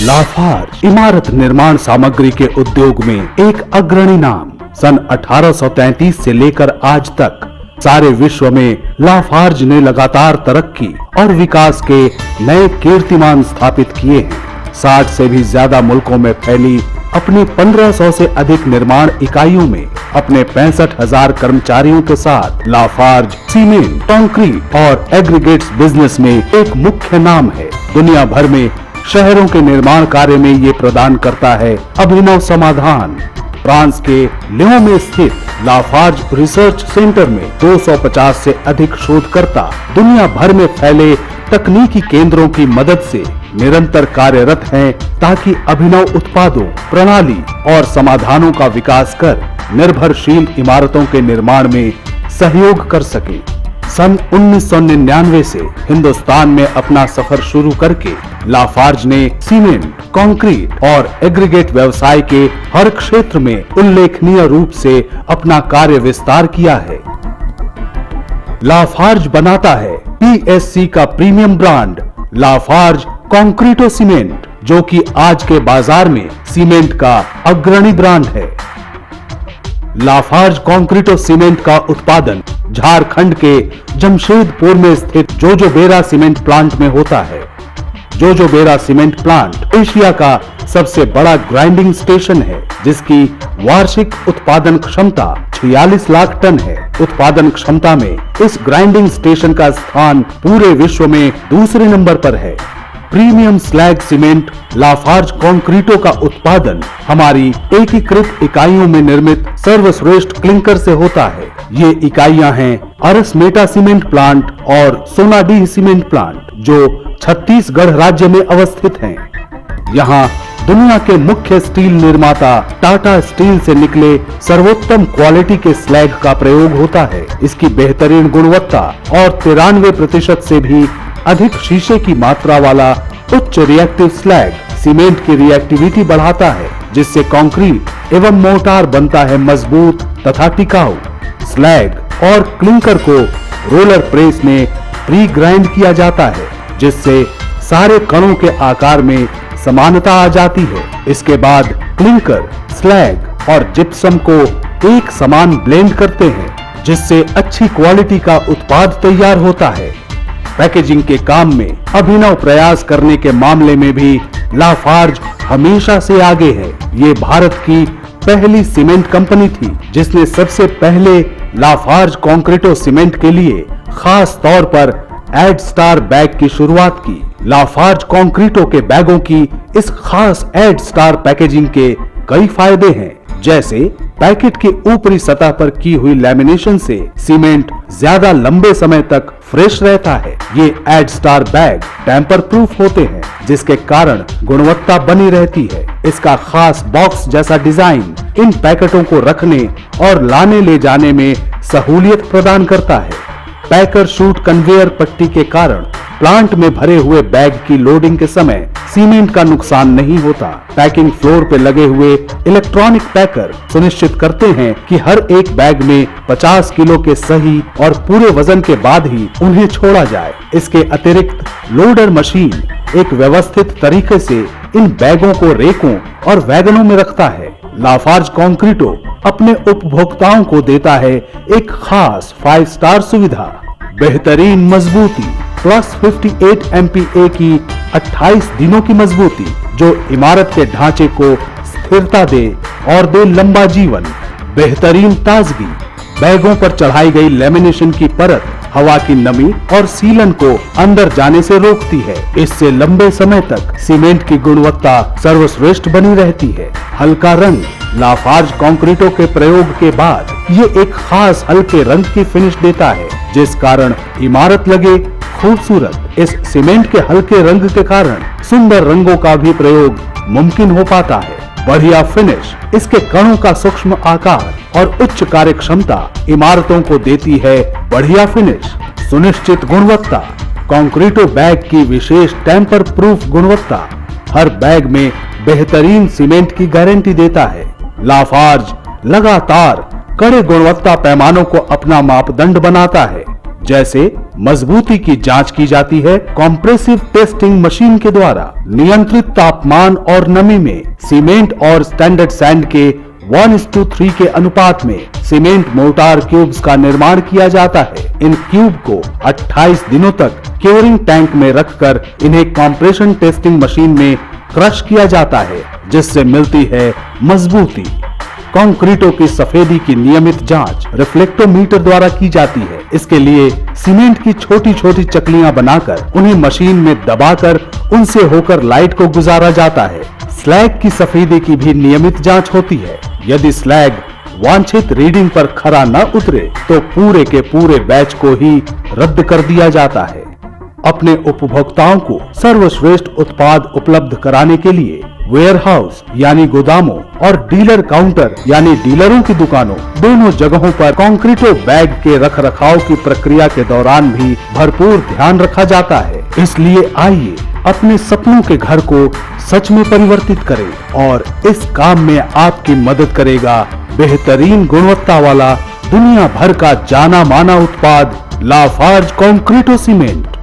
Lafarge इमारत निर्माण सामग्री के उद्योग में एक अग्रणी नाम। सन 1833 से लेकर आज तक सारे विश्व में लाफार्ज ने लगातार तरक्की और विकास के नए कीर्तिमान स्थापित किए हैं। 60 से भी ज्यादा मुल्कों में फैली अपनी 1500 से अधिक निर्माण इकाइयों में अपने 65,000 कर्मचारियों के साथ लाफार्ज सीमेंट, कंक्रीट और एग्रीगेट्स बिजनेस में एक मुख्य नाम है। दुनिया भर में शहरों के निर्माण कार्य में ये प्रदान करता है अभिनव समाधान। फ्रांस के लियों में स्थित लाफार्ज रिसर्च सेंटर में 250 से अधिक शोधकर्ता दुनिया भर में फैले तकनीकी केंद्रों की मदद से निरंतर कार्यरत हैं ताकि अभिनव उत्पादों, प्रणाली और समाधानों का विकास कर निर्भरशील इमारतों के निर्माण में सहयोग कर सके। सन 1999 से हिंदुस्तान में अपना सफर शुरू करके लाफार्ज ने सीमेंट, कंक्रीट और एग्रीगेट व्यवसाय के हर क्षेत्र में उल्लेखनीय रूप से अपना कार्य विस्तार किया है। लाफार्ज बनाता है PSC का प्रीमियम ब्रांड लाफार्ज कंक्रीटो सीमेंट, जो कि आज के बाजार में सीमेंट का अग्रणी ब्रांड है। लाफार्ज कंक्रीटो सीमेंट का उत्पादन झारखंड के जमशेदपुर में स्थित जोजोबेरा सीमेंट प्लांट में होता है। जोजोबेरा सीमेंट प्लांट एशिया का सबसे बड़ा ग्राइंडिंग स्टेशन है, जिसकी वार्षिक उत्पादन क्षमता 46 लाख टन है। उत्पादन क्षमता में इस ग्राइंडिंग स्टेशन का स्थान पूरे विश्व में दूसरे नंबर पर है। प्रीमियम स्लैग सीमेंट लाफार्ज कंक्रीटो का उत्पादन हमारी एकीकृत इकाइयों में निर्मित सर्वश्रेष्ठ क्लिंकर से होता है। ये इकाइयां हैं अरसमेटा सीमेंट प्लांट और सोनाडीह सीमेंट प्लांट, जो छत्तीसगढ़ राज्य में अवस्थित हैं। यहाँ दुनिया के मुख्य स्टील निर्माता टाटा स्टील से निकले सर्वोत्तम क्वालिटी के स्लैग का प्रयोग होता है। इसकी बेहतरीन गुणवत्ता और 93% से भी अधिक शीशे की मात्रा वाला उच्च रिएक्टिव स्लैग सीमेंट की रिएक्टिविटी बढ़ाता है, जिससे कंक्रीट एवं मोर्टार बनता है मजबूत तथा टिकाऊ। स्लैग और क्लिंकर को रोलर प्रेस में प्री ग्राइंड किया जाता है, जिससे सारे कणों के आकार में समानता आ जाती है। इसके बाद क्लिंकर, स्लैग और जिप्सम को एक समान ब्लेंड करते हैं, जिससे अच्छी क्वालिटी का उत्पाद तैयार होता है। पैकेजिंग के काम में अभिनव प्रयास करने के मामले में भी लाफार्ज हमेशा से आगे है। ये भारत की पहली सीमेंट कंपनी थी जिसने सबसे पहले लाफार्ज कंक्रीटो सीमेंट के लिए खास तौर पर एड स्टार बैग की शुरुआत की। लाफार्ज कंक्रीटो के बैगों की इस खास एड स्टार पैकेजिंग के कई फायदे हैं, जैसे पैकेट की ऊपरी सतह पर की हुई लैमिनेशन से सीमेंट ज्यादा लंबे समय तक फ्रेश रहता है। ये ad star bag tamper proof होते हैं, जिसके कारण गुणवत्ता बनी रहती है। इसका खास बॉक्स जैसा डिजाइन इन पैकेटों को रखने और लाने ले जाने में सहूलियत प्रदान करता है। पैकर शूट कन्वेयर पट्टी के कारण प्लांट में भरे हुए बैग की लोडिंग के समय सीमेंट का नुकसान नहीं होता। पैकिंग फ्लोर पे लगे हुए इलेक्ट्रॉनिक पैकर सुनिश्चित करते हैं कि हर एक बैग में 50 किलो के सही और पूरे वजन के बाद ही उन्हें छोड़ा जाए। इसके अतिरिक्त लोडर मशीन एक व्यवस्थित तरीके से इन बैगों को रेकों और वैगनों में रखता है। लाफार्ज कंक्रीटो अपने उपभोक्ताओं को देता है एक खास 5 स्टार सुविधा, बेहतरीन मजबूती प्लस 58 MPa की 28 दिनों की मजबूती, जो इमारत के ढांचे को स्थिरता दे और दे लंबा जीवन। बेहतरीन ताजगी, बैगों पर चढ़ाई गई लेमिनेशन की परत हवा की नमी और सीलन को अंदर जाने से रोकती है। इससे लंबे समय तक सीमेंट की गुणवत्ता सर्वश्रेष्ठ बनी रहती है। हल्का रंग, लाफार्ज कंक्रीटो के प्रयोग के बाद ये एक खास हल्के रंग की फिनिश देता है, जिस कारण इमारत लगे खूबसूरत। इस सीमेंट के हल्के रंग के कारण सुंदर रंगों का भी प्रयोग मुमकिन हो पाता है। बढ़िया फिनिश, इसके कणों का सूक्ष्म आकार और उच्च कार्य क्षमता इमारतों को देती है बढ़िया फिनिश। सुनिश्चित गुणवत्ता, कंक्रीटो बैग की विशेष टेम्पर प्रूफ गुणवत्ता हर बैग में बेहतरीन सीमेंट की गारंटी देता है। लाफार्ज लगातार कड़े गुणवत्ता पैमानों को अपना मापदंड बनाता है। जैसे मजबूती की जांच की जाती है कॉम्प्रेसिव टेस्टिंग मशीन के द्वारा। नियंत्रित तापमान और नमी में सीमेंट और स्टैंडर्ड सैंड के 1:3 के अनुपात में सीमेंट मोर्टार क्यूब्स का निर्माण किया जाता है। इन क्यूब को 28 दिनों तक क्योरिंग टैंक में रखकर इन्हें कॉम्प्रेशन टेस्टिंग मशीन में क्रश किया जाता है, जिससे मिलती है मजबूती। कंक्रीटों की सफेदी की नियमित जांच रिफ्लेक्टोमीटर द्वारा की जाती है। इसके लिए सीमेंट की छोटी छोटी चकलियां बनाकर उन्हें मशीन में दबाकर उनसे होकर लाइट को गुजारा जाता है। स्लैग की सफेदी की भी नियमित जांच होती है। यदि स्लैग वांछित रीडिंग पर खरा न उतरे तो पूरे के पूरे बैच को ही रद्द कर दिया जाता है। अपने उपभोक्ताओं को सर्वश्रेष्ठ उत्पाद उपलब्ध कराने के लिए वेयरहाउस यानी गोदामों और डीलर काउंटर यानी डीलरों की दुकानों दोनों जगहों पर कंक्रीटो बैग के रखरखाव की प्रक्रिया के दौरान भी भरपूर ध्यान रखा जाता है। इसलिए आइए अपने सपनों के घर को सच में परिवर्तित करें और इस काम में आपकी मदद करेगा बेहतरीन गुणवत्ता वाला दुनिया भर का जाना माना उत्पाद लाफार्ज कंक्रीटो सीमेंट।